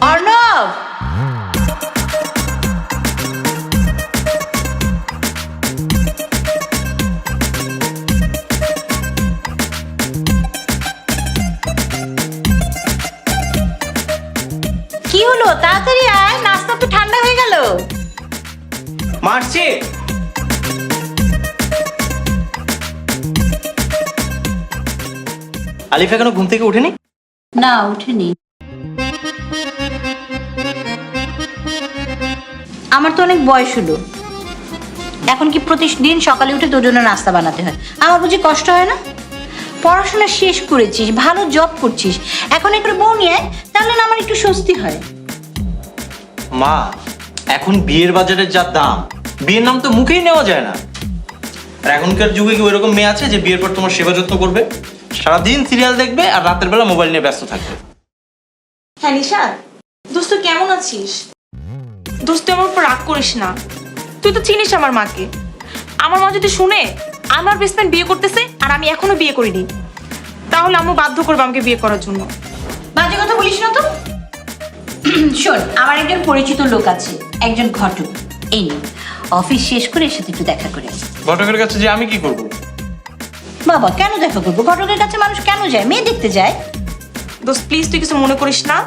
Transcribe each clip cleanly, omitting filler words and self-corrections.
অর্ণব, কি হলো? তাড়াতাড়ি আয়, নাস্তা তো ঠান্ডা হয়ে গেল। মারছি। আলিফ এখনো ঘুম থেকে উঠেনি? না, উঠেনি। আমার তো অনেক বয়স হলো, এখন কি প্রতিদিন সকালে উঠে তোর জন্য নাস্তা বানাতে হয়? আমার বুঝি কষ্ট হয় না? পড়াশোনা শেষ করেছিস, ভালো জব করছিস, এখন একটু বউ নিয়ে আয়, তাহলে না আমার একটু স্বস্তি হয়। মা, এখন বিয়ের বাজারের যা দাম, বিয়ের নাম তো মুখেই নেওয়া যায় না। আর এখনকার যুগে কি ওইরকম মেয়ে আছে যে বিয়ের পর তোমার সেবা যত্ন করবে? সারাদিন সিরিয়াল দেখবে আর রাতের বেলা মোবাইল নিয়ে ব্যস্ত থাকবে। হ্যাঁ নিশাদ, দোস্ত কেমন আছিস? দোস্ত আমার উপর রাগ করিস না, তুই তো চিনিস আমার মাকে। আমার মা যদি শুনে আমার বেস্ট ফ্রেন্ড বিয়ে করতেছে আর আমি এখনো বিয়ে করিনি, তাহলে আম্মু বাধ্য করবে আমাকে বিয়ে করার জন্য। বাজে কথা বলিস না তো। শোন, আমার একজন পরিচিত লোক আছে, একজন ঘটক। এই নে, অফিস শেষ করে এর সাথে একটু দেখা করে। ঘটকের কাছে যে আমি কি করব? বাবা, কেন দেখা করবো? ঘটকের কাছে মানুষ কেন যায়? মেয়ে দেখতে যায়। দোস্ত প্লিজ, তুই কিছু মনে করিস না।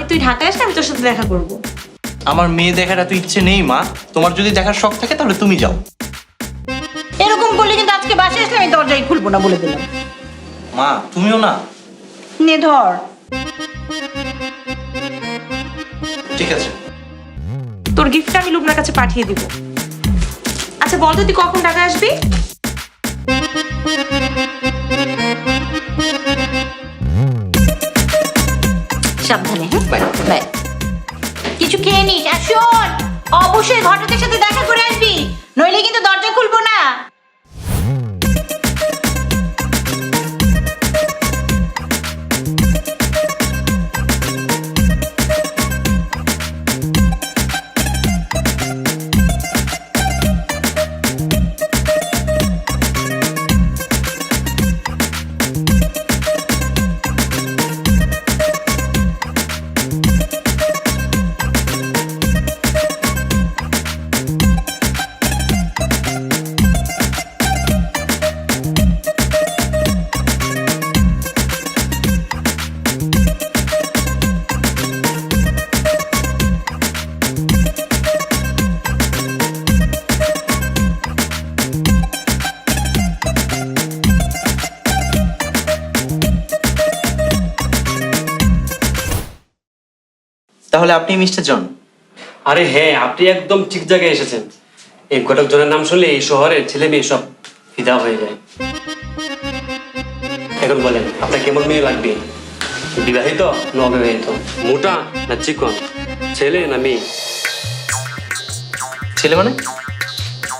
তুই ঢাকায় আসলে আমি তোর সাথে দেখা করবো। আমার মেয়ে দেখার এত ইচ্ছে নেই মা। তোমার যদি দেখার শখ থাকে তাহলে তুমি যাও। এরকম বললে কিন্তু আজকে বাসায় আসলে আমি দরজাই খুলবো না, বলে দিলাম। মা, তুমিও না। নে ধর। ঠিক আছে। তোর গিফটটা আমি লুবনার কাছে পাঠিয়ে দিব। আচ্ছা বল তো, তুই কখন ঢাকায় আসবি? সাবধানে। হ্যাঁ, বাই বাই। কিছু খেয়ে নিস। আর শোন, অবশ্যই ঘটকের সাথে দেখা করে আসবি, নইলে কিন্তু দরজা খুলবো না। তাহলে আপনি মিস্টার জন? আরে হ্যাঁ, আপনি একদম ঠিক জায়গায় এসেছেন। এই ঘটক জনের নাম শুনলে এই শহরের ছেলে মেয়ে সব ফিদা হয়ে যায়। এখন বলেন, আপনার কেমন মেয়ে লাগবে? বিবাহিত না অবিবাহিত? মোটা না চিকন? ছেলে না মেয়ে? ছেলে মানে?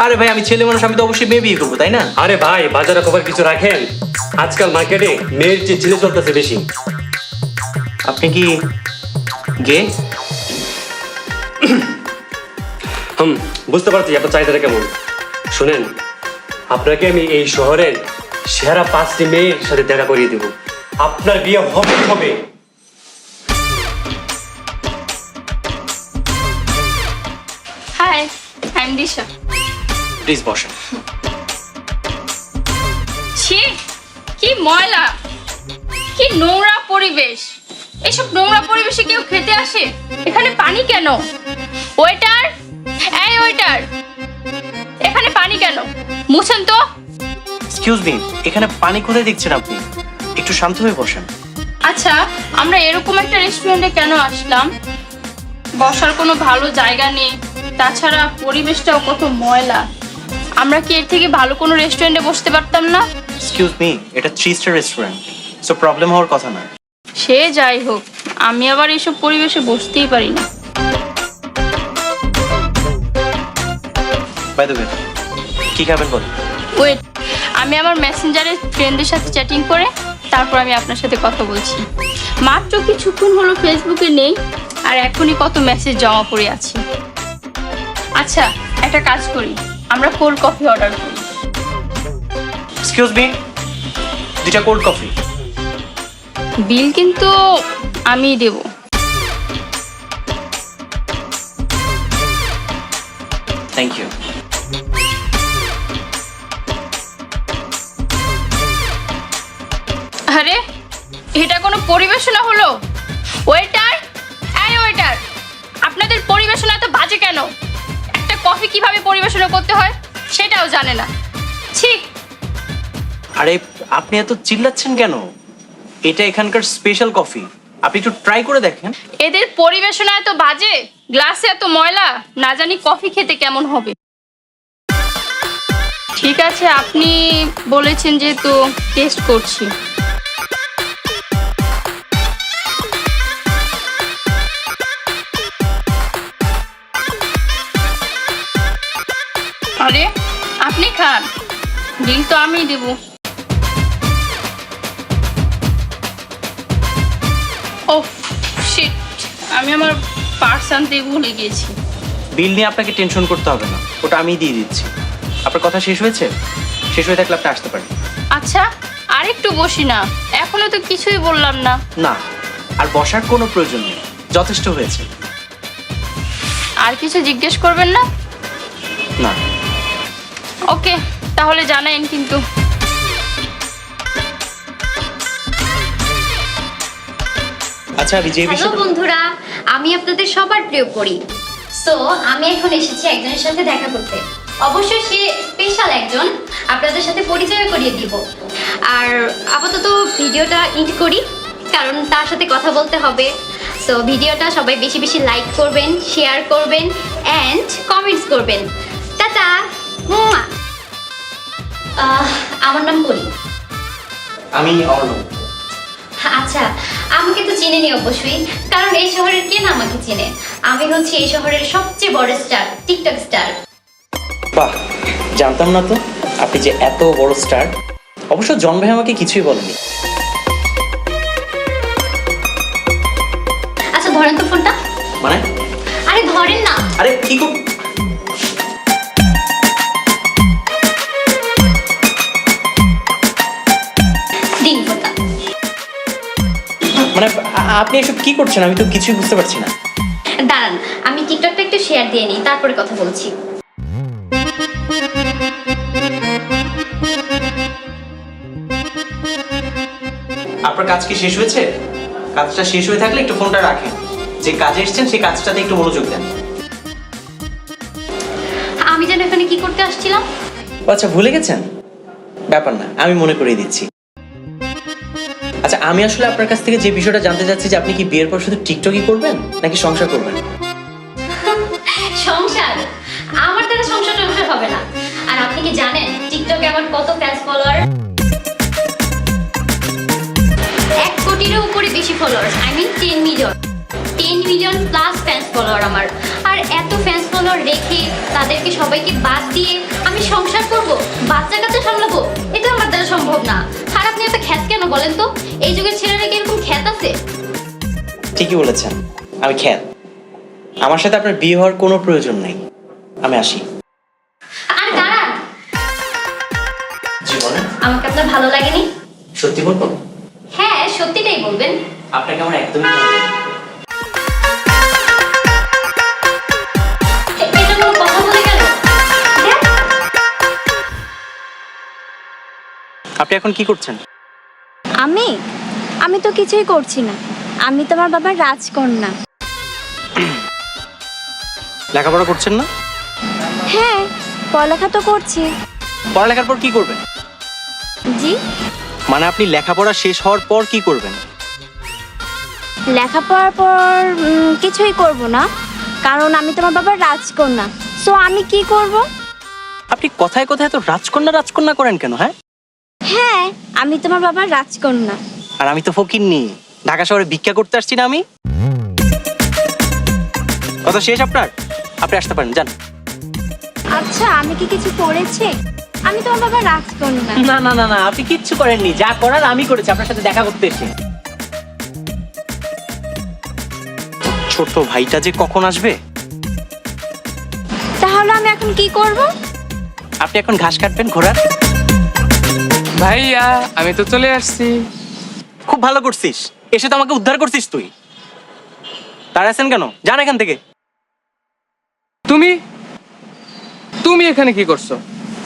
আরে ভাই, আমি ছেলে মানুষ, আমি তো অবশ্যই মেয়ে বিয়ে করবো, তাই না? আরে ভাই, বাজারে খবর কিছু রাখেন? আজকাল মার্কেটে মেয়ের চেয়ে ছেলে চলতেছে বেশি। আপনি কি গে? বুঝতে পারছি আপনার চাহিদাটা কেমন। শুনেন, আপনাকে আমি এই শহরের সেরা 5টি মেয়ের সাথে দেখা করিয়ে দেব। আপনার বিয়ে হবে হবে। Hi, I am Disha. Please বসেন। ছি, কি ময়লা, কি নোংরা পরিবেশ। এসব নোংরা পরিবেশে কেউ খেতে আসে? এখানে পানি কেন? ওয়েটার, এই ওয়েটার, এখানে পানি কেন? মুছেন তো। এক্সকিউজ মি, এখানে পানি কোথায় দেখছেন আপনি? একটু শান্ত হয়ে বসেন। আচ্ছা, আমরা এরকম একটা রেস্টুরেন্টে কেন আসলাম? বসার কোনো ভালো জায়গা নেই, তাছাড়া পরিবেশটাও কত ময়লা। আমরা কি এর থেকে ভালো কোনো রেস্টুরেন্টে বসতে পারতাম না? এক্সকিউজ মি, এটা 3 স্টার রেস্টুরেন্ট, সো প্রবলেম হওয়ার কথা না। সে যাই হোক, আমি আবার এইসব পরিবেশে বসতেই পারি না। বাই দ্য ওয়ে, কি খাবেন বলুন? ওয়েট, আমি আমার মেসেঞ্জারে ফ্রেন্ডদের সাথে চ্যাটিং করে তারপর আমি আপনার সাথে কথা বলছি। মাত্র কিছুক্ষণ হলো ফেসবুকে নেই, আর এখনই কত মেসেজ জমা পড়ে আছে। আচ্ছা, একটা কাজ করি, আমরা কোল্ড কফি অর্ডার করি। এক্সকিউজ মি, 2টা কোল্ড কফি। বিল কিন্তু আমিই দেব। Thank you. আরে এটা কোনো পরিবেশনা হলো? ওয়েটার, এই ওয়েটার, আপনাদের পরিবেশনা এত বাজে কেন? একটা কফি কিভাবে পরিবেশনা করতে হয় সেটাও জানে না। ছি। আরে আপনি এত চিল্লাচ্ছেন কেন? এটা এখানকার স্পেশাল কফি, আপনি একটু ট্রাই করে দেখেন। এদের পরিবেশনা এত বাজে, গ্লাসে এত ময়লা, না জানি কফি খেতে কেমন হবে। ঠিক আছে, আপনি বলেছেন যেহেতু টেস্ট করছি। আরে আপনি খান, বিল তো আমিই দেব। ওহ শিট, আমি আমার পার্স আনতে ভুলে গিয়েছি। বিল নিয়ে আপনাকে টেনশন করতে হবে না, ওটা আমিই দিয়ে দিচ্ছি। আপনার কথা শেষ হয়েছে? শেষ হয়ে থাকলে আপনি আসতে পারেন। আচ্ছা, আর একটু বসি না, এখনো তো কিছুই বললাম না। না, আর বসার কোনো প্রয়োজন নেই, যথেষ্ট হয়েছে। আর কিছু জিজ্ঞেস করবেন না? না। ওকে, তাহলে জানাইন কিন্তু। আচ্ছা, আমি যে হ্যালো বিষয়টা বন্ধুরা, আমি আপনাদের সবার প্রিয় পড়ি। সো আমি এখন এসেছি একজনের সাথে দেখা করতে। অবশ্যই সে স্পেশাল একজন, আপনাদের সাথে পরিচয় করিয়ে দিব। আর আপাতত ভিডিওটা এন্ড করি, কারণ তার সাথে কথা বলতে হবে। সো ভিডিওটা সবাই বেশি বেশি লাইক করবেন, শেয়ার করবেন অ্যান্ড কমেন্টস করবেন। টাটা। মুয়া। আমার নাম করি। আমি অর্ণব। আচ্ছা, আমাকে তো চিনেনি অবশ্যই, কারণ এই শহরের কে না আমাকে চিনে। আমি হচ্ছে এই শহরের সবচেয়ে বড় স্টার, টিকটক স্টার। বাহ, জানতাম না তো আপনি যে এত বড় স্টার। অবশ্য জন ভাই আমাকে কিছুই বলেনি। আচ্ছা ধরেন তো ফোনটা। মানে? আরে ধরেন না। আরে কি কর, দিন ফোনটা। মানে আপনি এসব কি করছেন? আমি তো কিছুই বুঝতে পারছি না। দাঁড়ান, আমি টিকটকটা একটু শেয়ার দিয়ে নিই, তারপরে কথা বলছি। আপনার কাজ কি শেষ হয়েছে? কাজটা শেষ হয়ে থাকলে একটু ফোনটা রাখেন। যে কাজে এসেছেন সেই কাজটাতে একটু মনোযোগ দেন। আমি যেন এখানে কি করতে আসছিলাম? আচ্ছা, ভুলে গেছেন? ব্যাপার না, আমি মনে করিয়ে দিচ্ছি। আচ্ছা, আমি আসলে আপনার কাছ থেকে যে বিষয়টা জানতে চাচ্ছি যে আপনি কি বিয়ের পর শুধু টিকটকই করবেন নাকি সংসার করবেন? সংসার? আমার দ্বারা সংসার টংসার হবে না। আর আপনি কি জানেন টিকটকে আমার কত ফ্যান্স ফলোয়ার? 1 কোটিরও উপরে বেশি follower, I mean 10 million. 10 million plus fans follower আমার। আর এত ফ্যান্স ফলোয়ার রেখে তাদেরকে সবাইকে বাদ দিয়ে আমি সংসার করব, বাচ্চা কাচ্চা সামলাবো, এটা আমার দ্বারা সম্ভব না। আর আপনি এত খ্যাত কেন বলেন তো? এই যুগের ছেলেরা কি এরকম খ্যাত আছে? ঠিকই বলেছেন, আমি খ্যাত। আমার সাথে আপনার বিয়ে হওয়ার কোনো প্রয়োজন নেই। আমি আসি। আর দাঁড়ান, জীবনে আমাকে আপনার ভালো লাগেনি? সত্যি বলবো? হ্যাঁ, সত্যিটাই বলবেন। আপনাকে আমার একদমই ভালো লাগে না। এটা কোনো কথা বলে গেল? দেখ, আপনি এখন কি করছেন? আমি তো কিছুই করছি না। আমি তোমার বাবার রাজকন্যা। লেখাপড়া করছেন না? হ্যাঁ, পড়ালেখা তো করছি। পড়ালেখার পর কি করবেন? জি, মানে আপনি লেখাপড়া শেষ হওয়ার পর কি করবেন? লেখাপড়ার পর কিছুই করব না, কারণ আমি তোমার বাবার রাজকন্যা। সো আমি কি করব? আপনি কথায় কথায় তো রাজকন্যা রাজকন্যা করেন কেন? হ্যাঁ, হ্যাঁ, আমি তোমার বাবার রাজকন্যা। আর আমি তো ফকিন্নি, ঢাকা শহরে ভিক্ষা করতে আসছি না আমি। কথা শেষ আপনার? আপনি আসতে পারেন, যান। আচ্ছা, আমি কি কিছু করেছি? আমি তোমার বাবার রাজকন্যা। না না না না, আপনি কিচ্ছু করেননি। যা করার আমি করেছি, আপনার সাথে দেখা করতে এসে। ছোট ভাইটা যে কখন আসবে? তাহলে আমি এখন কি করব? আপনি এখন ঘাস কাটবেন ঘোড়ার। ভাইয়া, আমি তো চলে আসছি। খুব ভালো করছিস, এসে তো আমাকে উদ্ধার করছিস তুই। তার আছেন কেন, জান এখান থেকে। তুমি তুমি এখানে কি করছো?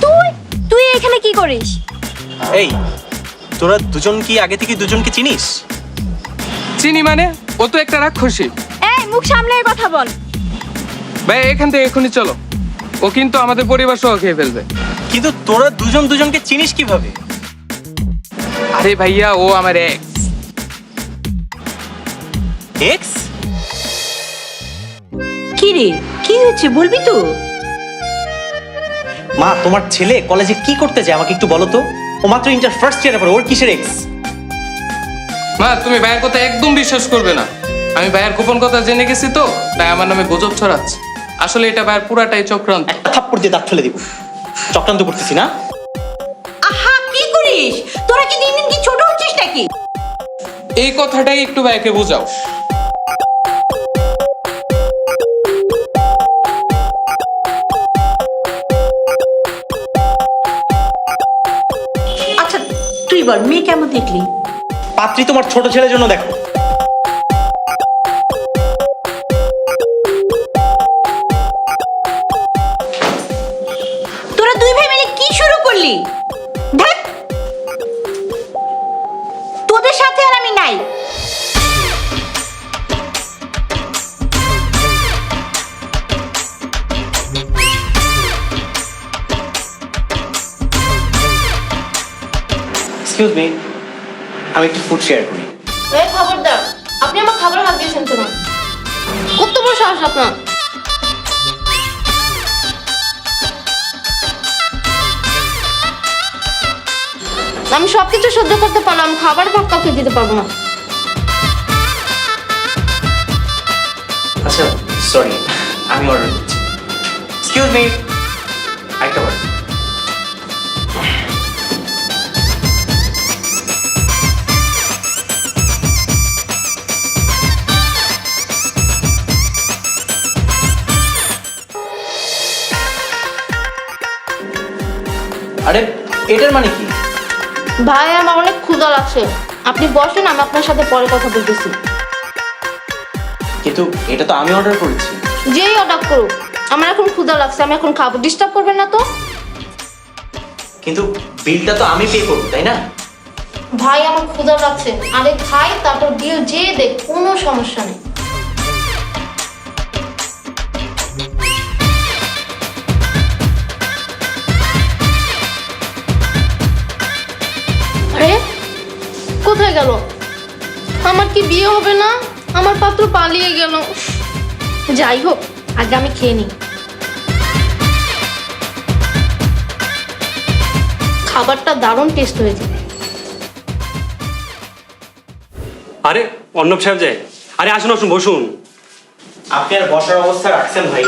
তুই তুই এখানে কি করিস? এই, তোরা দুজন কি আগে থেকে দুজনকে চিনিস? চিনি মানে? ও তো একটা রাক্ষসী। এই মুখ সামলে কথা বল। ভাই এখান থেকে এখনই চলো, ও কিন্তু আমাদের পরিবার সহ খেয়ে ফেলবে। কিন্তু তোরা দুজন দুজনকে চিনিস কিভাবে? আরে ভাইয়া, ও আমার এক্স। এক্স? কি রে, কি হয়েছে বলবি তো? মা, তোমার ছেলে কলেজে কি করতে যায় আমাকে একটু বলো তো। ও মাত্র ইন্টার ফার্স্ট ইয়ারে পড়ে, ওর কিসের এক্স? মা, তুমি ভাইয়ের কথা একদম বিশ্বাস করবে না। আমি ভাইয়ের গোপন কথা জেনে গেছি তো, তাই আমার নামে গুজব ছড়াচ্ছে। আসলে এটা ভাইয়ের পুরাটাই চক্রান্ত। একটা থাপ্পড় দিয়ে দাঁত ফেলে দিব। চক্রান্ত করতেছি না? আহা, কি করিস তোরা? কি দিন দিন কি ছোট হচ্ছিস নাকি? এই কথাটাই একটু ভাইকে বোঝাও। আচ্ছা তুই বল, মেয়ে কেমন দেখলি? পাত্রী তোমার ছোট ছেলের জন্য দেখো। তোরা দুই ভাই মিলে কি শুরু করলি? ধ্যাৎ, তোদের সাথে আর আমি নাই। এক্সকিউজ মি, আমি একটু ফুড শেয়ার করি। এই খবরদার, আপনি আমার খাবার হাত দিয়েছেন কেন? কত বড় সাহস আপনার! আমি সবকিছু সহ্য করতে পারলাম, খাবার ভাগ কাউকে দিতে পারবো না। আচ্ছা সরি, আমি অর্ডার করছি। এক্সকিউজ মি, একটা বার। আরে এটার মানে কি? ভাই, আমার অনেক ক্ষুধা লাগছে, আপনি বসেন, আমি আপনার সাথে পরে কথা বলতেছি। কিন্তু এটা তো আমি অর্ডার করেছি। যেই অর্ডার করুক, আমার এখন ক্ষুধা লাগছে, আমি এখন খাবো, ডিস্টার্ব করবেন না তো। কিন্তু বিলটা তো আমি পে করবো, তাই না? ভাই, আমার ক্ষুধা লাগছে, আগে খাই তারপর বিল যে দেখ, কোনো সমস্যা নেই। আরে কোথায় গেল? আমার কি বিয়ে হবে না? আমার পাত্র পালিয়ে গেল। যাই হোক, আগে আমি খেয়ে নিই। খাবারটা দারুণ টেস্ট হয়েছে। আরে অর্ণব সাহেব যে, আরে আসুন আসুন বসুন। আপনি আর বসার অবস্থা রাখছেন ভাই?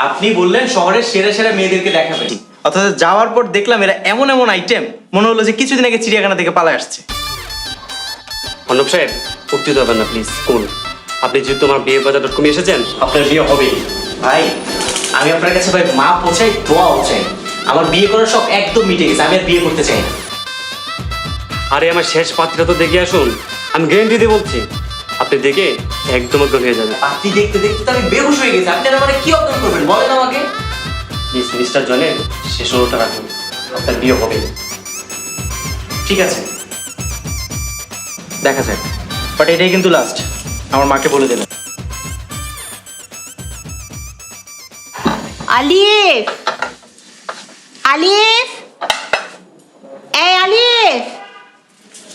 আপনি বললেন শহরের সেরা সেরা মেয়েদেরকে দেখাবেন, অথচ যাওয়ার পর দেখলাম এরা এমন এমন আইটেম, মনে হলো যে কিছুদিন আগে চিড়িয়াখানা থেকে পালায় আসছে। অর্ণব সাহেব, উত্তেজিত হবেন না প্লিজ। কোন আপনি যেহেতু আমার বিয়ে বাজার.com এসেছেন, আপনার বিয়ে হবেই। ভাই, আমি আপনার কাছে ভাই মা পৌঁছাই, দোয়াও চাই। আমার বিয়ে করার সব একদম মিটে গেছে, আমি আর বিয়ে করতে চাই না। আরে আমার শেষ পাত্রটা তো দেখে আসুন, আমি গ্যারেন্টি দিয়ে বলছি, আপনি দেখে একদম অজ্ঞান হয়ে যাবেন। আপনি দেখতে দেখতে তো আমি বেহুশ হয়ে গেছি। আপনি আর আমার কি অজ্ঞান করবেন বলেন আমাকে? প্লিজ মিস্টার জনের শেষ অনুরোধটা রাখুন, আপনার বিয়ে হবে। ঠিক আছে, দেখা যাক, বাট এটাই কিন্তু লাস্ট। আমার মাকে বলে দেবেন। আলিফ, আলিফ, এই আলিফ।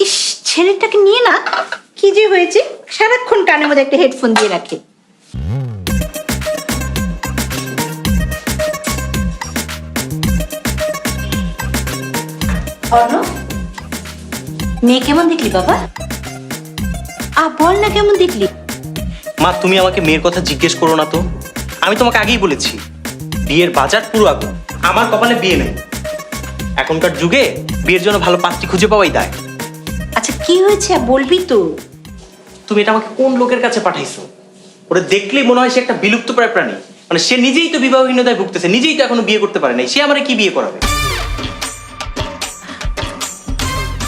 ইস, ছেলেটাকে নিয়ে না কি যে হয়েছে, সারাক্ষণ কানের মধ্যে একটা হেডফোন দিয়ে রাখে। অর্ণব, মেয়ে কেমন দেখলি বাবা? বল না কেমন দেখলি? মা, তুমি আমাকে মেয়ের কথা জিজ্ঞেস করো না তো। আমি তোমাকে আগেই বলেছি, বিয়ের বাজার পুরো আগুন, আমার কপালে বিয়ে নেই। এখনকার যুগে বিয়ের জন্য ভালো পাত্রী খুঁজে পাওয়াই দায়। আচ্ছা কি হয়েছে বলবি তো? তুমি এটা আমাকে কোন লোকের কাছে পাঠাইছো? ওরা দেখলেই মনে হয় সে একটা বিলুপ্তপ্রায় প্রাণী। মানে সে নিজেই তো বিবাহহীনতায় ভুগতেছে, নিজেই তো এখনো বিয়ে করতে পারে নাই, সে আমারে কি বিয়ে করাবে?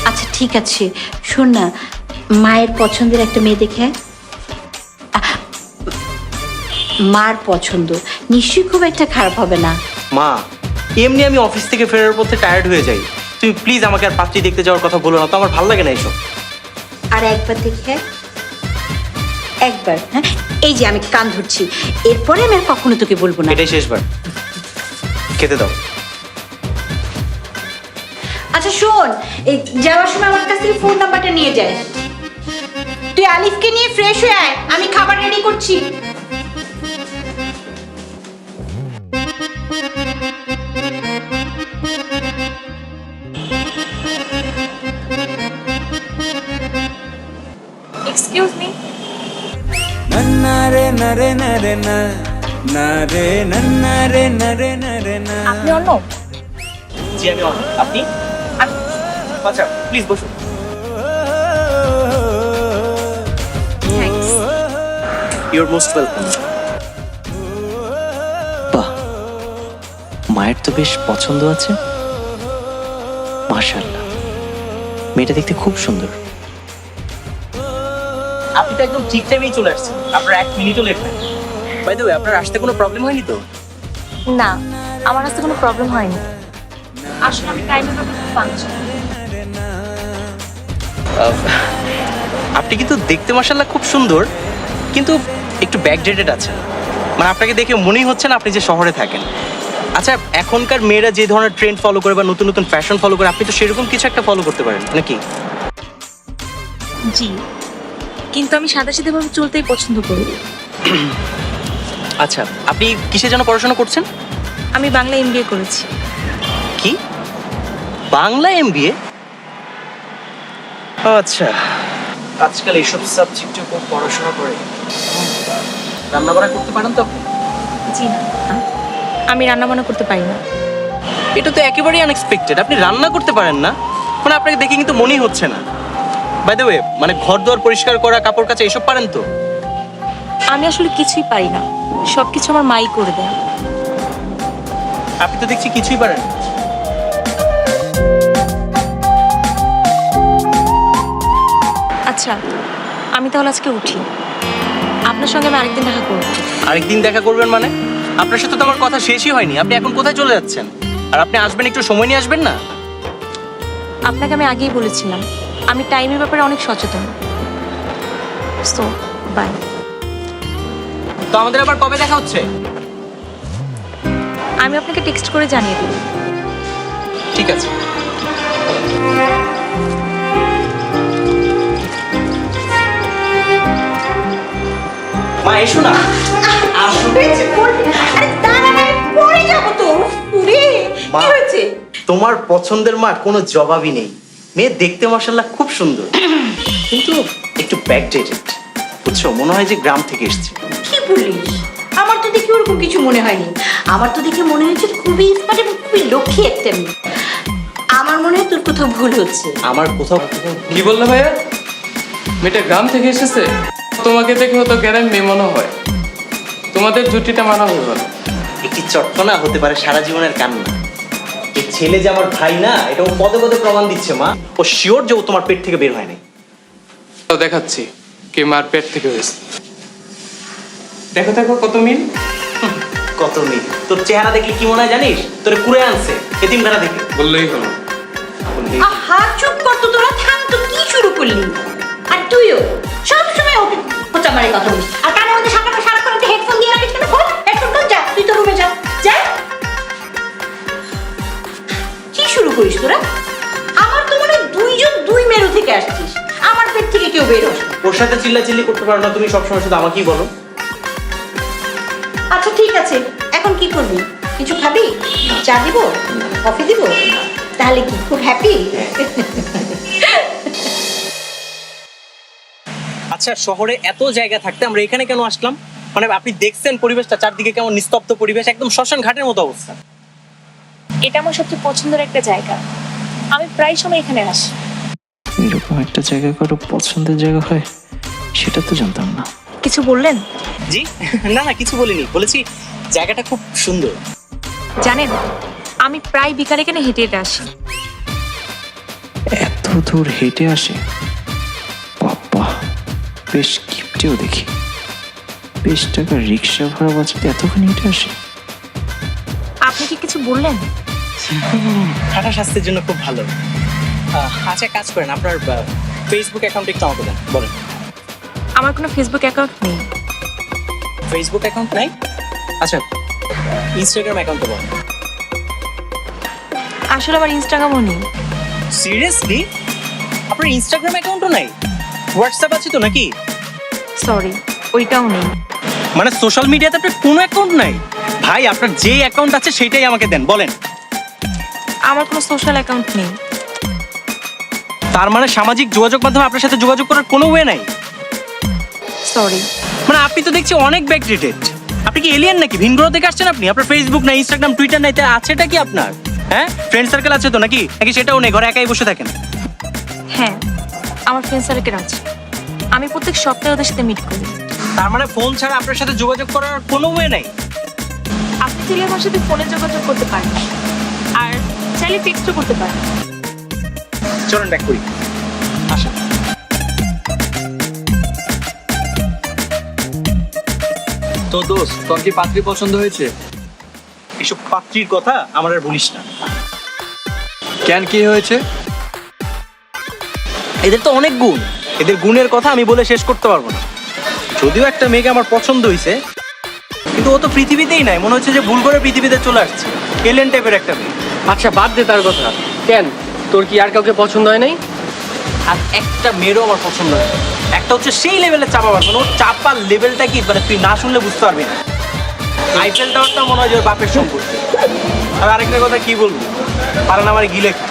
আচ্ছা ঠিক আছে, শোন না, মায়ের পছন্দের একটা মেয়ে দেখে আয়। মার পছন্দ নিশ্চয়ই খুব একটা খারাপ হবে না। মা, এমনি আমি অফিস থেকে ফেরার পথে টায়ার্ড হয়ে যাই, তুমি প্লিজ আমাকে আর পাত্রী দেখতে যাওয়ার কথা বলো না তো, আমার ভালো লাগে না এসব। আর একবার দেখে আয়। একবার, হ্যাঁ, এই যে আমি কান ধরছি, এরপরে আমি আর কখনো তোকে বলবো না। এটাই শেষবার, খেতে দাও। আচ্ছা শোন, এই যাওয়ার সময় আমার কাছ থেকে ফোন নাম্বারটা নিয়ে যায়। তুই আলিফকে নিয়ে ফ্রেশ হয়ে আয়, আমি খাবার রেডি করছি। এক্সকিউজ মি, আপনি অন্য? জি আমি অন। আপনি? আচ্ছা প্লিজ বসুন। Your most welcome. বাহ, মায়ের তো বেশ পছন্দ আছে। মাশাআল্লাহ, মেয়েটা দেখতে খুব সুন্দর। আপনি তো একদম ঠিক টাইমেই চলে আসছেন, আপনার 1 মিনিটও লেট নাই। বাই দ্য ওয়ে, আপনার আসতে কোনো প্রবলেম হয়নি তো? না, আমার কাছে কোনো প্রবলেম হয়নি। আসলে আমি টাইমের ব্যাপারে খুব পাঞ্চাল। আপনি কিন্তু দেখতে মাশাআল্লাহ খুব সুন্দর, কিন্তু একটু ব্যাকডেটেড আছেন। মানে আপনাকে দেখে মনেই হচ্ছে না আপনি যে শহরে থাকেন। আচ্ছা, এখনকার মেয়েরা যে ধরনের ট্রেন্ড ফলো করে বা নতুন নতুন ফ্যাশন ফলো করে, আপনি তো সেরকম কিছু একটা ফলো করতে পারেন নাকি? জি, কিন্তু আমি সাদাসিধেভাবে চলতেই পছন্দ করি। আচ্ছা, আপনি কিসে যেন পড়াশোনা করছেন? আমি বাংলা এমবিএ করেছি। কি, বাংলা এমবিএ? আচ্ছা, আজকাল এইসব সাবজেক্টে খুব পড়াশোনা করে। রান্না বান্না করতে পারেন তো আপনি? জি না, আমি রান্নাবান্না করতে পারি না। এটা তো একেবারেই আনএক্সপেক্টেড, আপনি রান্না করতে পারেন না? মানে আপনাকে দেখে কিন্তু মনেই হচ্ছে না। বাই দ্য ওয়ে, মানে ঘর দুয়ার পরিষ্কার করা, কাপড় কাচা এসব পারেন তো? আমি আসলে কিছুই পারি না, সবকিছু আমার মাই করে দেয়। আপনি তো দেখছি কিছুই পারেন না। আচ্ছা, আমি তাহলে আজকে উঠি, আপনার সঙ্গে আমি আরেকদিন দেখা করব। আরেকদিন দেখা করবেন মানে? আপনার সাথে তো আমার কথা শেষই হয়নি, আপনি এখন কোথায় চলে যাচ্ছেন? আর আপনি আসবেন, একটু সময় নিয়ে আসবেন না? আপনাকে আমি আগেই বলেছিলাম, আমি টাইমের ব্যাপারে অনেক সচেতন। So bye. তো আমাদের আবার কবে দেখা হচ্ছে? আমি আপনাকে টেক্সট করে জানিয়ে দেব। ঠিক আছে। মা এসো না। মা, তোমার পছন্দের মা কোনো জবাবই নেই। মেয়ে দেখতে মাশাআল্লাহ খুব সুন্দর, কিন্তু একটু ব্যাকডেটেড, বুঝছো? মনে হয় যে গ্রাম থেকে এসেছে। কি বলিস? আমার তো দেখে ওরকম কিছু মনে হয়নি। আমার তো দেখে মনে হয়েছে খুবই স্মার্ট এবং খুবই লক্ষ্মী একটা মেয়ে। আমার মনে হয় তোর কোথাও ভুল হচ্ছে। আমার কোথাও কি বললো ভাইয়া? মেয়েটা গ্রাম থেকে এসেছে? তোমাকে দেখে হতো গ্রামের মেয়ে মনে হয়। তোমাদের জুটিটা মানাবে বলো। একটি চটকনা হতে পারে সারা জীবনের কান্না। এই ছেলে যে আমার ভাই না, এটা ও পদে পদে প্রমাণ দিচ্ছে। মা, ও শিওর যে ও তোমার পেট থেকে বের হয়নি। তো দেখাচ্ছি কে মার পেট থেকে হয়েছে। দেখো দেখো কত মিল। কত মিল! তোর চেহারা দেখলে কি মনে হয় জানিস? তোরে কুড়ে আনছে এতিমখানা থেকে। বললেই হলো। আহা, চুপ কর তো তোরা, থাম তো, কি শুরু করলি? আর তুইও সবসময় ওকে খোঁচা মারে কথা বলিস। আর কানের মধ্যে সারাক্ষণ একটা হেডফোন দিয়ে রাখিস কেন? খোল হেডফোনটা, যা তুই তো রুমে যা, যা। কি শুরু করিস তোরা? আমার তো মনে হয় দুইজন দুই মেরু থেকে আসছিস, আমার পেট থেকে কেউ বের হস। ওর সাথে চিল্লাচিল্লি করতে পারো না তুমি, সবসময় শুধু আমাকেই বলো। আচ্ছা ঠিক আছে, এখন কি করবি? কিছু খাবি? চা দিব? কফি দিব? তাহলে কি খুব হ্যাপি? আচ্ছা, শহরে এত জায়গা থাকতে আমরা এখানে কেন আসলাম? মানে আপনি দেখছেন পরিবেশটা, চারদিকে কেমন নিস্তব্ধ পরিবেশ, একদম শ্মশান ঘাটের মতো অবস্থা। এটা আমার সবচেয়ে পছন্দের একটা জায়গা, আমি প্রায় সময় এখানে আসি। এরকম একটা জায়গা কারো পছন্দের জায়গা হয়, সেটা তো জানতাম না। কিছু বললেন? জি না না, কিছু বলিনি, বলেছি জায়গাটা খুব সুন্দর। জানেন, আমি প্রায় বিকালে এখানে হেঁটে হেঁটে আসি। এত দূর হেঁটে আসে? বাবা, বেশ কিপটেও দেখি। 20 টাকার রিক্সা ভাড়া বাঁচাতে এতখানি হেঁটে আসে? আপনি কি কিছু বললেন? হাঁটা স্বাস্থ্যের জন্য খুব ভালো। আচ্ছা, কাজ করেন, আপনার ফেসবুক অ্যাকাউন্ট একটু আমাকে দেন, বলেন। আমার কোনো ফেসবুক অ্যাকাউন্ট নেই। ফেসবুক অ্যাকাউন্ট নাই? আচ্ছা, ইনস্টাগ্রাম অ্যাকাউন্ট বলেন। আসলে আমার ইনস্টাগ্রামও নেই। সিরিয়াসলি? আপনার ইনস্টাগ্রাম অ্যাকাউন্টও নাই? হোয়াটসঅ্যাপ আছে তো নাকি? সরি, ওইটাও নেই। মানে সোশ্যাল মিডিয়াতে আপনার কোনো অ্যাকাউন্ট নাই? ভাই, আপনার যে অ্যাকাউন্ট আছে সেটাই আমাকে দেন, বলেন। আমার কোনো সোশ্যাল অ্যাকাউন্ট নেই। তার মানে সামাজিক যোগাযোগ মাধ্যমে আপনার সাথে যোগাযোগ করার কোনো ওয়ে নাই? সরি। মানে আপনি তো দেখছি অনেক ব্যাকডেটেড। আপনি কি এলিয়েন নাকি? ভিন গ্রহ থেকে আসছেন আপনি? আপনার ফেসবুক নাই, ইনস্টাগ্রাম, টুইটার নাই, তা আছেটা কি আপনার? হ্যাঁ, ফ্রেন্ড সার্কেল আছে তো নাকি? নাকি সেটাও নেই, ঘরে একাই বসে থাকেন? হ্যাঁ, আমার ফ্রেন্ড সার্কেল আছে। আমি প্রত্যেক সপ্তাহে ওদের সাথে মিট করি। তার মানে ফোন ছাড়া আপনার সাথে যোগাযোগ করার কোনো ওয়ে নাই? আপনি চাইলে আমার সাথে ফোনে যোগাযোগ করতে পারেন, আর চাইলে টেক্সটও করতে পারেন। চলুন ব্যাক করি, আসেন। তো দোস্ত, তোর কি পাত্রী পছন্দ হয়েছে? এসব পাত্রীর কথা আমার আর বলিস না। কেন, কি হয়েছে? এদের তো অনেক গুণ, এদের গুণের কথা আমি বলে শেষ করতে পারবো না। যদিও একটা মেয়েকে আমার পছন্দ হয়েছে, কিন্তু ও তো পৃথিবীতেই নাই, মনে হচ্ছে যে ভুল করে পৃথিবীতে চলে আসছে। এলিয়েন টাইপের একটা মেয়ে। আচ্ছা, বাদ দে তার কথা। কেন, তোর কি আর কাউকে পছন্দ হয় নাই? আর একটা মেয়েরও আমার পছন্দ হয়। একটা হচ্ছে সেই লেভেলের চাপা পারবো না, ওর চাপার লেভেলটা কি মানে তুই না শুনলে বুঝতে পারবি না। আইফেল টাওয়ারটা মনে হয় যে ওর বাপের সম্পত্তি। আর আরেকটা কথা কি বলবো, পারেন আমার গিলে খায়।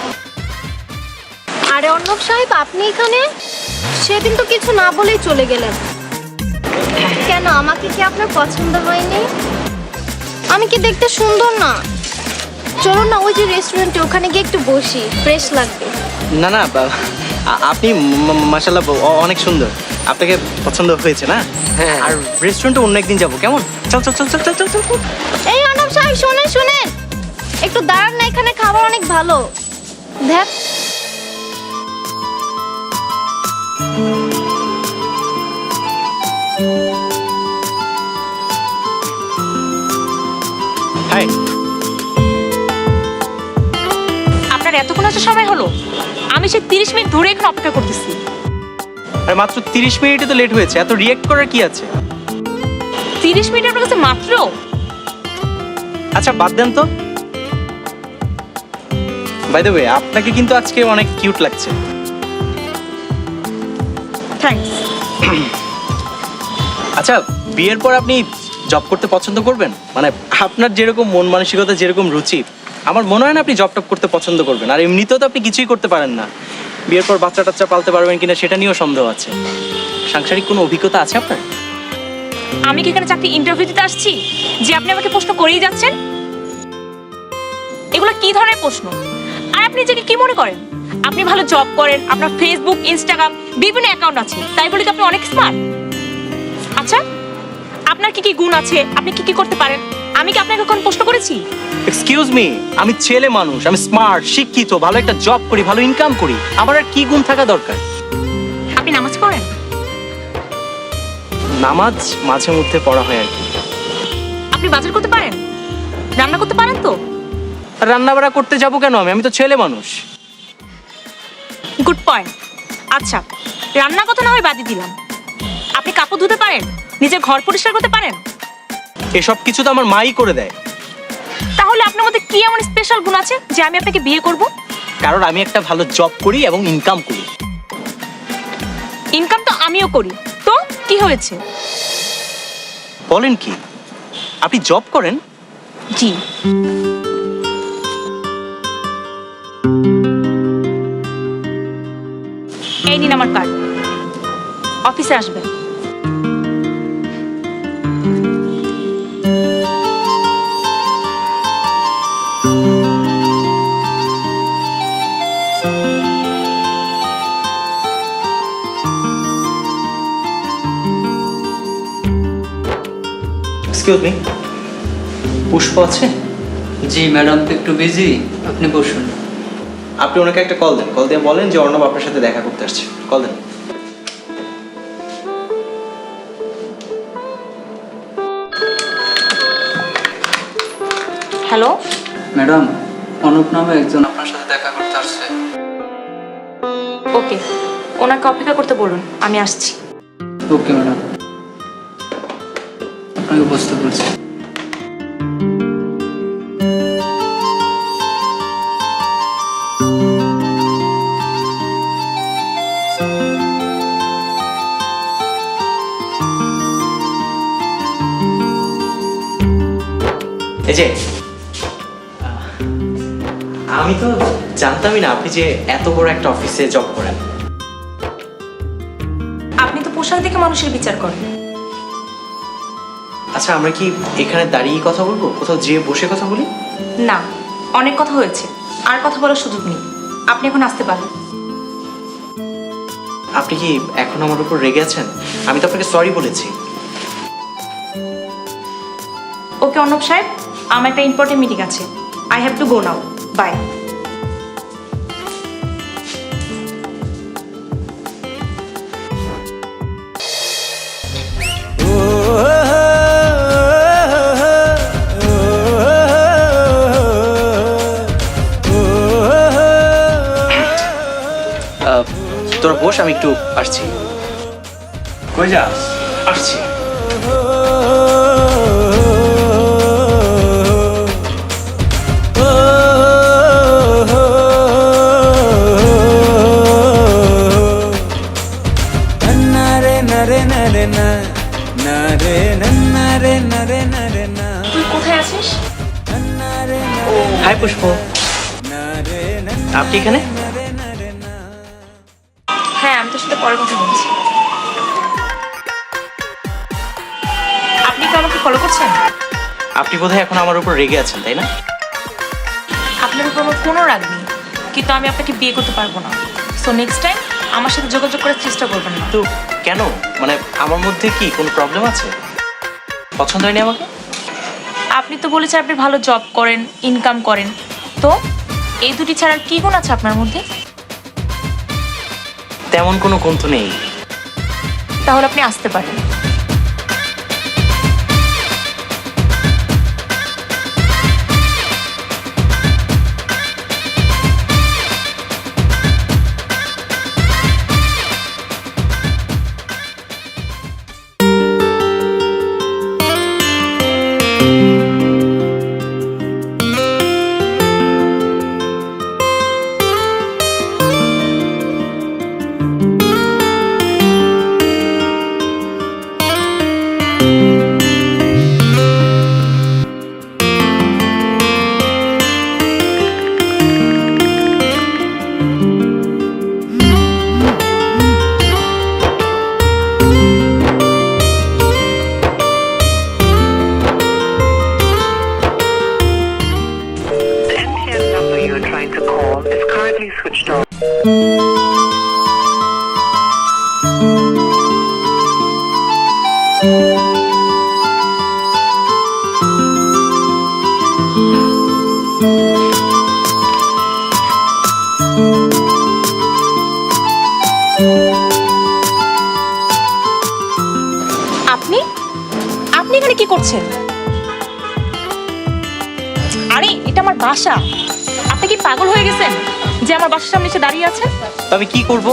আরে অর্ণব সাহেব, আপনি এখানে? সেদিন তো কিছু না বলেই চলে গেলেন। কেন, আমাকে কি আপনার পছন্দ হয়নি? আমি কি দেখতে সুন্দর না? চলুন না ওই যে রেস্টুরেন্টে, ওখানে গিয়ে একটু বসি, ফ্রেশ লাগবে। না না, আপনি মাশাআল্লাহ অনেক সুন্দর। আপনাকে পছন্দ হয়েছে না? হ্যাঁ। আর রেস্টুরেন্টে অন্য একদিন যাবো, কেমন? চল চল চল চল চল চল চল। এই অর্ণব সাহেব, শুনেন শুনেন, একটু দাঁড়ান না, এখানে খাবার অনেক ভালো। দেখ, হাই। আপনার এতক্ষণ আসতে সময় হলো? আমি সে 30 মিনিট ধরে এখানে অপেক্ষা করতেছি। আর মাত্র 30 মিনিটই তো লেট হয়েছে, এত রিয়েক্ট করার কি আছে? 30 মিনিট আপনার কাছে মাত্র? আচ্ছা, বাদ দেন তো। বাই দ্য ওয়ে, আপনাকে কিন্তু আজকে অনেক কিউট লাগছে। থ্যাঙ্কস। আচ্ছা, বিয়ের পর আপনি জব করতে পছন্দ করবেন? মানে আপনার যেরকম মন মানসিকতা, যেরকম রুচি, আমার মনে হয় না আপনি জব টপ করতে পছন্দ করবেন। আর এমনিতেও তো আপনি কিছুই করতে পারেন না। বিয়ের পর বাচ্চা টাচ্চা পালতে পারবেন কিনা সেটা নিয়েও সন্দেহ আছে। সাংসারিক কোনো অভিজ্ঞতা আছে আপনার? আমি কি এখানে চাকরি ইন্টারভিউ দিতে আসছি যে আপনি আমাকে প্রশ্ন করেই যাচ্ছেন? এগুলো কি ধরনের প্রশ্ন? আর আপনি নিজেকে কি মনে করেন? আপনি ভালো জব করেন, আপনার ফেসবুক, ইনস্টাগ্রাম বিভিন্ন অ্যাকাউন্ট আছে, তাই বলে কি আপনি অনেক স্মার্ট? আচ্ছা, আপনার কি কি গুণ আছে, আপনি কি কি করতে পারেন? আমি কি আপনাকে কোনো প্রশ্ন করেছি? এক্সকিউজ মি, আমি ছেলে মানুষ, আমি স্মার্ট, শিক্ষিত, ভালো একটা জব করি, ভালো ইনকাম করি। আমার আর কি গুণ থাকা দরকার? আপনি নামাজ পড়েন? নামাজ মাঝে মধ্যে পড়া হয় আর কি। আপনি বাজার করতে পারেন? রান্না করতে পারেন তো? রান্না বাড়া করতে যাবো কেন আমি তো ছেলে মানুষ। Good point. আচ্ছা, রান্না কথা না হয় বাদই দিলাম, আপনি কাপড় ধুতে পারেন? নিজের ঘর পরিষ্কার করতে পারেন? এসব কিছু তো আমার মাই করে দেয়। তাহলে আপনার মধ্যে কি এমন স্পেশাল গুণ আছে যে আমি আপনাকে বিয়ে করব? কারণ আমি একটা ভালো জব করি এবং ইনকাম করি। ইনকাম তো আমিও করি, তো কি হয়েছে? বলেন কি, আপনি জব করেন? জি। এই নিন আমার কার্ড, অফিসে আসবেন। এক্সকিউজ মি, পুষ্প আছে? জি ম্যাডাম, তো একটু বিজি, আপনি বসুন। আপনি ওনাকে একটা কল দেন, কল দিয়ে বলেন যে অর্ণব আপনার সাথে দেখা করতে আসছে। কল দেন। হ্যালো, ম্যাডাম, অনুপ নামে একজন আপনার সাথে দেখা করতে আসছে। ওকে, ওনাকে অপেক্ষা করতে বলুন, আমি আসছি। ওকে ম্যাডাম, আপনাকে বুঝতে পারছি। এই যে আমি তো জানতামই না আপনি যে এত বড় একটা অফিসে জব করেন। আপনি তো পোশাক দেখে মানুষের বিচার করেন। আচ্ছা, আমরা কি এখানে দাঁড়িয়ে কথা বলবো, কোথাও যেয়ে বসে কথা বলি? না, অনেক কথা হয়েছে, আর কথা বলার সুযোগ নেই। আপনি এখন আসতে পারেন। আপনি কি এখন আমার উপর রেগে আছেন? আমি তো আপনাকে সরি বলেছি। ওকে অর্ণব সাহেব, আমার একটা ইম্পর্টেন্ট মিটিং আছে। I have to go now. Bye. তোরা বস, আমি একটু আসছি। কই যাস? আসছি। তুই কোথায় আছিস? হাই পুষ্প, আপনি এখানে? হ্যাঁ, আমি তোর সাথে পরে কথা বলছি। আপনি কি আমাকে ফলো করছেন? আপনি বোধহয় এখন আমার উপর রেগে আছেন, তাই না? আপনার উপর আমার কোনো রাগ নেই, কিন্তু আমি আপনাকে বিয়ে করতে পারবো না। সো নেক্সট টাইম আমার সাথে যোগাযোগ করার চেষ্টা করবেন না। তো কেন, মানে আমার মধ্যে কি কোনো প্রবলেম আছে? পছন্দ হয়নি আমাকে? আপনি তো বলেছেন আপনি ভালো জব করেন, ইনকাম করেন। তো এই দুটি ছাড়া আর কি গুণ আছে আপনার মধ্যে? তেমন কোনো গুণ তো নেই। তাহলে আপনি আসতে পারেন। আপনি আপনি এখানে কি করছেন? আরে এটা আমার বাসা। আপনি কি পাগল হয়ে গেছেন যে আমার বাসার সামনে এসে দাঁড়িয়ে আছেন? তো আমি কি করব?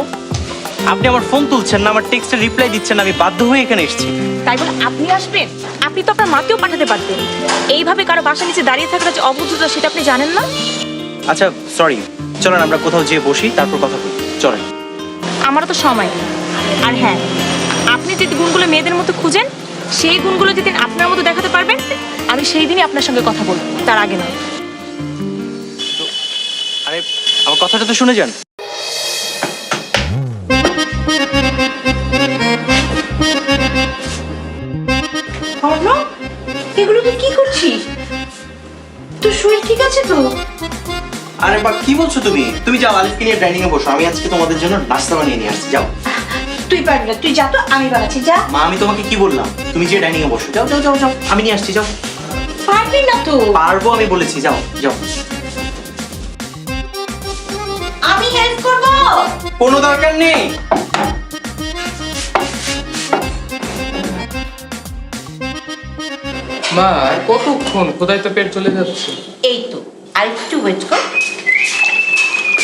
আপনি আমার ফোন তুলছেন না, আমার টেক্সটের রিপ্লাই দিচ্ছেন না, আমি বাধ্য হয়ে এখানে এসেছি। তাই বলে আপনি আসবেন? আপনি তো আপনার মাকেও পাঠাতে পারতেন। এইভাবে কারো বাসার নিচে দাঁড়িয়ে থাকাটা যে অবৈধতা সেটা আপনি জানেন না? আচ্ছা সরি, চলেন আমরা কোথাও যেয়ে বসি, তারপর কথা বলি। চলেন। আমারও তো সময় নেই। আর হ্যাঁ, আপনি যে গুণগুলো মেয়েদের মতো খুঁজেন, সেই গুণগুলো যেদিন আপনার মতো দেখাতে পারবেন, আমি সেই দিনই আপনার সঙ্গে কথা বলবো, তার আগে নয়। আরে আমার কথাটা তো শুনে যান। এগুলো তুই কি করছিস? তোর শরীর ঠিক আছে তো? আরে বা কি বলছো তুমি? তুমি যাও, আলিফকে নিয়ে ডাইনিং এ বসো, আমি আজকে তোমাদের জন্য নাস্তা বানিয়ে নিয়ে আসছি। যাও। তুই পারবি না, তুই যা তো, আমি বানাচ্ছি, যা। মা আমি তোমাকে কি বললাম? তুমি যে ডাইনিং এ বসো, যাও যাও যাও যাও, আমি নিয়ে আসছি, যাও। পারবি না তো? পারবো আমি বলেছি, যাও যাও। কোনো দরকার নেই। মা আর কতক্ষণ কোথায় তো পেট চলে যাচ্ছে। এই তো আর একটু ওয়েট কর।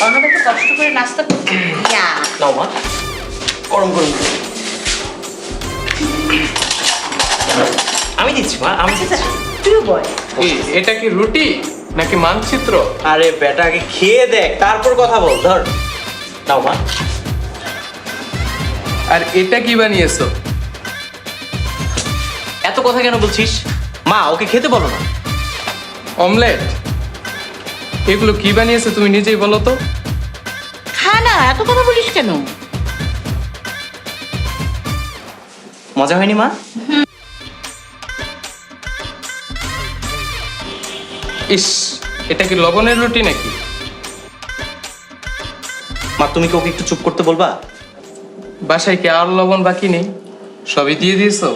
অর্ণব একটু কষ্ট করে নাস্তা করতে। ইয়া নাও মা, গরম গরম। আমি দিচ্ছি মা, আমি আচ্ছা তুইও বল। এটা কি রুটি নাকি মানচিত্র? আরে বেটা আগে খেয়ে দেখ তারপর কথা বল। ধর নাও মা। আর এটা কি বানিয়েছো? এত কথা কেন বলছিস? মা ওকে খেতে বলো না। অমলেট? এগুলো কি বানিয়েছে তুমি নিজেই বলো তো। খা না, এত কথা বলিস কেন? মজা হয়নি মা? ইস, এটা কি লবণের রুটি নাকি? মা তুমি কি ওকে একটু চুপ করতে বলবা? বাসায় কি আর লবণ বাকি নেই? সবই দিয়ে দিয়েছো?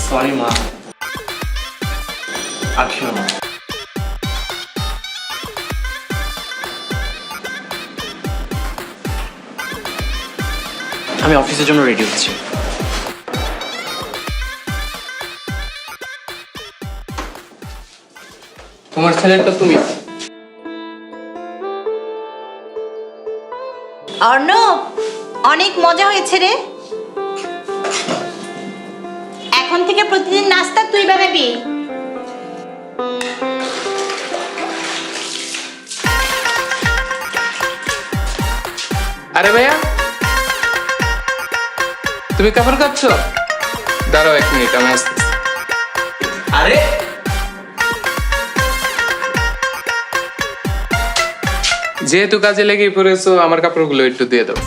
সরি মা, আর খেও না। আমি অফিসের জন্য রেডি হচ্ছি। তোমার ছেলেটা তুমি। অর্ণব, অনেক মজা হয়েছে রে। এখন থেকে প্রতিদিন নাস্তা তুই বানাবি। আরে ভাইয়া, তুমি কাপড় কাচ্ছ? দাঁড়াও 1 মিনিট, আমি আসতেছি। আরে যেহেতু কাজে লেগে পড়েছো, আমার কাপড়গুলো একটু দিয়ে দাও।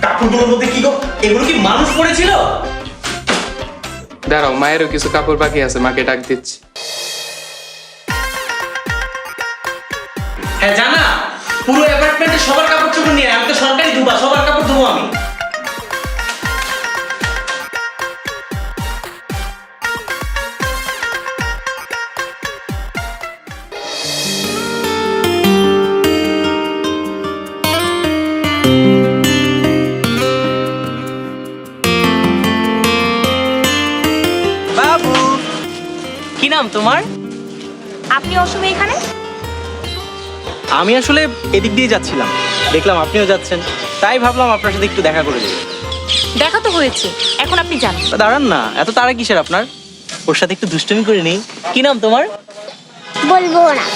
কাপড়গুলোর মধ্যে কি গো? এগুলো কি মানুষ পড়েছিল? দাঁড়াও, মায়েরও কিছু কাপড় বাকি আছে, মাকে ডাক দিচ্ছি। হ্যাঁ জানা, পুরো অ্যাপার্টমেন্টে সবার কাপড় চোপড় নিয়ে আমি তো সরকারি ধোবা, সবার কাপড় ধোবো আমি। বাবু, কি নাম তোমার? আপনি অসময়ে এখানে? আমি আসলে এদিক দিয়ে যাচ্ছিলাম, দেখলাম আপনিও যাচ্ছেন, তাই ভাবলাম আপনার সাথে একটু দেখা করে যাই। দেখা তো হয়েছে, এখন আপনি যান। দাঁড়ান না, এত তাড়া কিসের আপনার? ওর সাথে একটু দুষ্টুমি করে নেই। কি নাম তোমার? বলবো না।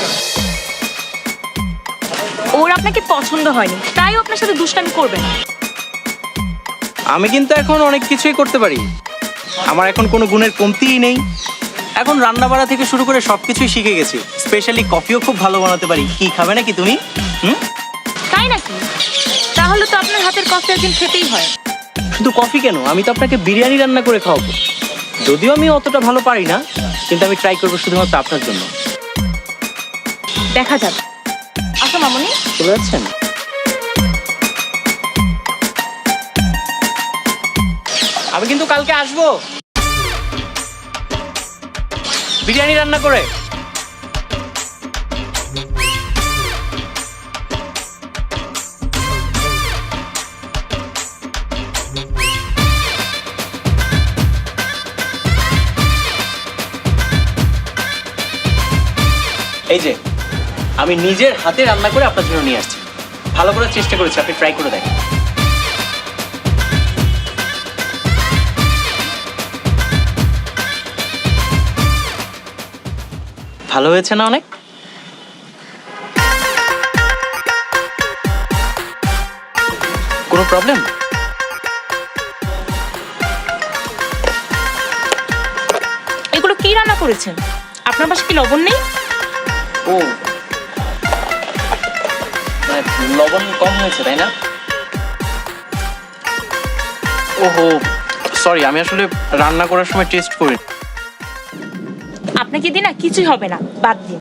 ওর আপনাকে পছন্দ হয়নি, তাই ও আপনার সাথে দুষ্টামি করবে না। আমি কিন্তু এখন অনেক কিছুই করতে পারি, আমার এখন কোনো গুণের কমতিই নেই। এখন রান্না বাড়া থেকে শুরু করে সবকিছুই শিখে গেছি, স্পেশালি কফিও খুব ভালো বানাতে পারি। কি খাবে নাকি তুমি? তাই নাকি? তাহলে তো আপনার হাতের কফি একদিন খেতেই হয়। শুধু কফি কেন, আমি তো আপনাকে বিরিয়ানি রান্না করে খাওয়াবো। যদিও আমি অতটা ভালো পারি না, কিন্তু আমি ট্রাই করবো শুধুমাত্র আপনার জন্য। দেখা যাক। আসো মামনি। চলে যাচ্ছেন? আমি কিন্তু কালকে আসবো বিরিয়ানি রান্না করে। এই যে আমি নিজের হাতে রান্না করে আপনার জন্য নিয়ে আসছি, ভালো করে চেষ্টা করেছি, আপনি ট্রাই করে দেখেন। ভালো হয়েছে না অনেক? কোনো প্রবলেম? এগুলো কি রান্না করেছেন? আপনার পাশে কি লবণ নেই? ও মানে লবণ কম হয়েছে তাই না? ওহো সরি, আমি আসলে রান্না করার সময় টেস্ট করি। আপনাকে দিয়ে না কিছুই হবে না, বাদ দিন।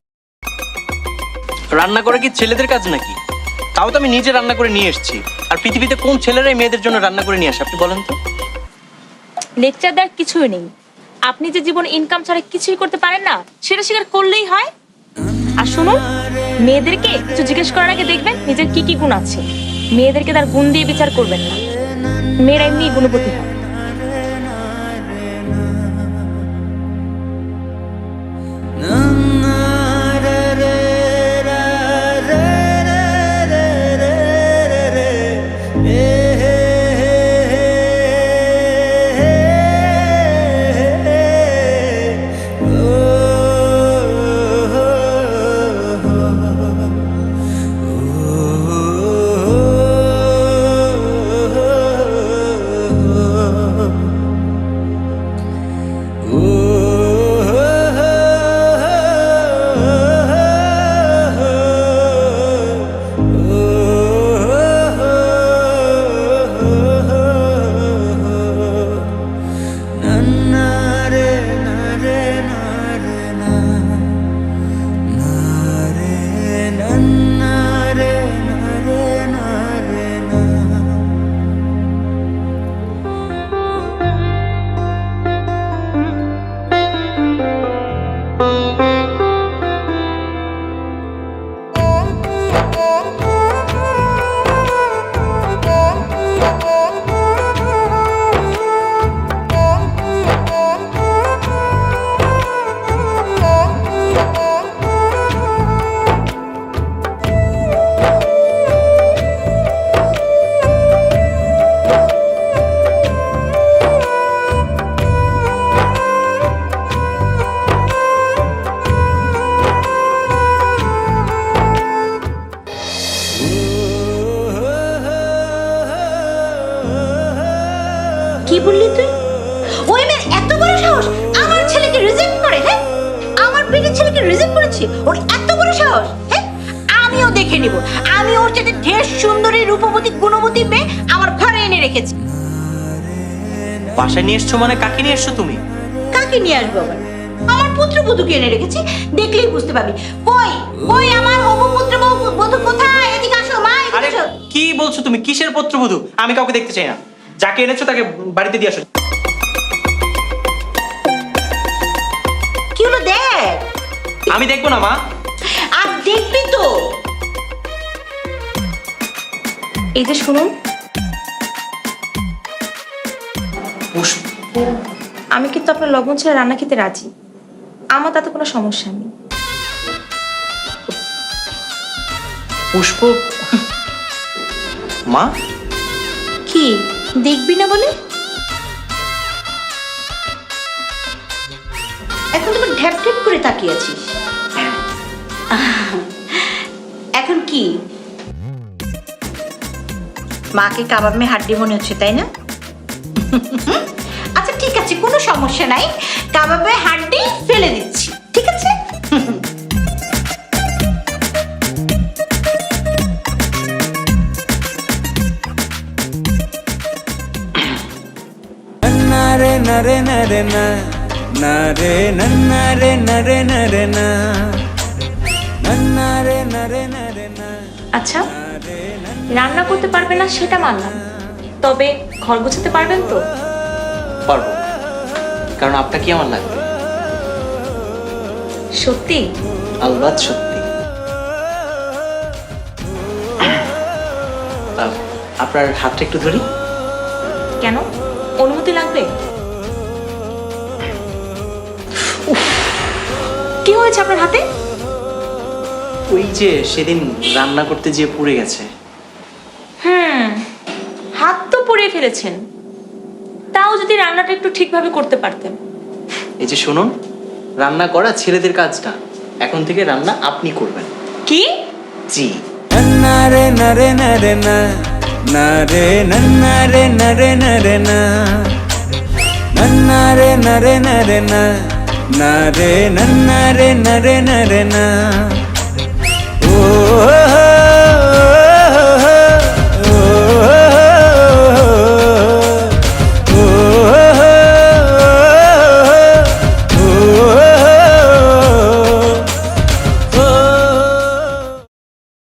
রান্না করা কি ছেলেদের কাজ নাকি? তাও তো আমি নিজে রান্না করে নিয়ে এসেছি। আর পৃথিবীতে কোন ছেলেরাই মেয়েদের জন্য রান্না করে নিয়ে আসে আপনি বলেন তো? লেকচার দেওয়ার কিছুই নেই। আপনি যে জীবন ইনকাম ছাড়া কিছুই করতে পারেন না সেটা স্বীকার করলেই হয়। আর শুনুন, মেয়েদেরকে কিছু জিজ্ঞেস করার আগে দেখবেন নিজের কি কি গুণ আছে। মেয়েদেরকে তার গুণ দিয়ে বিচার করবেন না, মেয়েরা এমনি গুণবতী হয়। কি বললি তুই? ওই মেয়ে এত বড় সাহস আমার ছেলেকে রিজেক্ট করে? হ্যাঁ, আমার পেটের ছেলেকে রিজেক্ট করেছে? ওর এত বড় সাহস? হ্যাঁ, আমিও দেখে নিব। আমি ওর সাথে ঢের সুন্দরী রূপবতী গুণবতী মেয়ে আমার ঘরে এনে রেখেছি। বাসায় নিয়ে এসছো মানে কাকে নিয়ে এসছো তুমি? কাকে নিয়ে আসবো আবার? আমার পুত্রবধূকে এনে রেখেছি, দেখলেই বুঝতে পারবি। কই কই আমার হবু পুত্রবধূ কোথায়? এদিকে আসো মা, আরে এদিকে আসো। কি বলছো তুমি? কিসের পুত্রবধূ? আমি কাউকে দেখতে চাই না। যাকে এনেছো তাকে বাড়িতে দিয়ে আসো। কি হলো দেখ? আমি দেখবো না মা। আর দেখবি তো। এই যে শুনুন, পুষ্প, আমি কিন্তু আপনার লবণ ছেড়ে রান্না খেতে রাজি। আমার তাতে কোনো সমস্যা নেই। পুষ্প মা, কি দেখবি না বলে? এখন তুমি ঢ্যাপ ঢ্যাপ করে তাকিয়ে আছিস। এখন কি মাকে কাবাব মে হাড্ডি মনে হচ্ছে, তাই না? আচ্ছা ঠিক আছে, কোনো সমস্যা নাই, কাবাবে হাড্ডি ফেলে দিচ্ছি, ঠিক আছে? আচ্ছা, রান্না করতে পারবেন না সেটা মানলাম, তবে ঘর গোছাতে পারবেন তো? পারবো, কারণ আপনাকে আমার লাগবে। সত্যি? আলবাত সত্যি। আপনার হাতটা একটু ধরি। কেন, অনুমতি লাগবে? কি হয়েছে আপনার হাতে? ওই যে সেদিন রান্না করতে গিয়ে পুড়ে গেছে। হাত তো পুড়িয়ে ফেলেছেন, তাও যদি রান্নাটা একটু ঠিকভাবে করতে পারতেন। এই যে শুনুন, রান্না করা ছেলেদের কাজ না, এখন থেকে রান্না আপনি করবেন। কি? জি। ನರೆ ನರೆ ನರೆ ನರೆ ನರೆ ನರೆ ನರೆ ನರೆ ನರೆ ನರೆ ನರೆ ನರೆ ನರೆ ನರೆ ಓ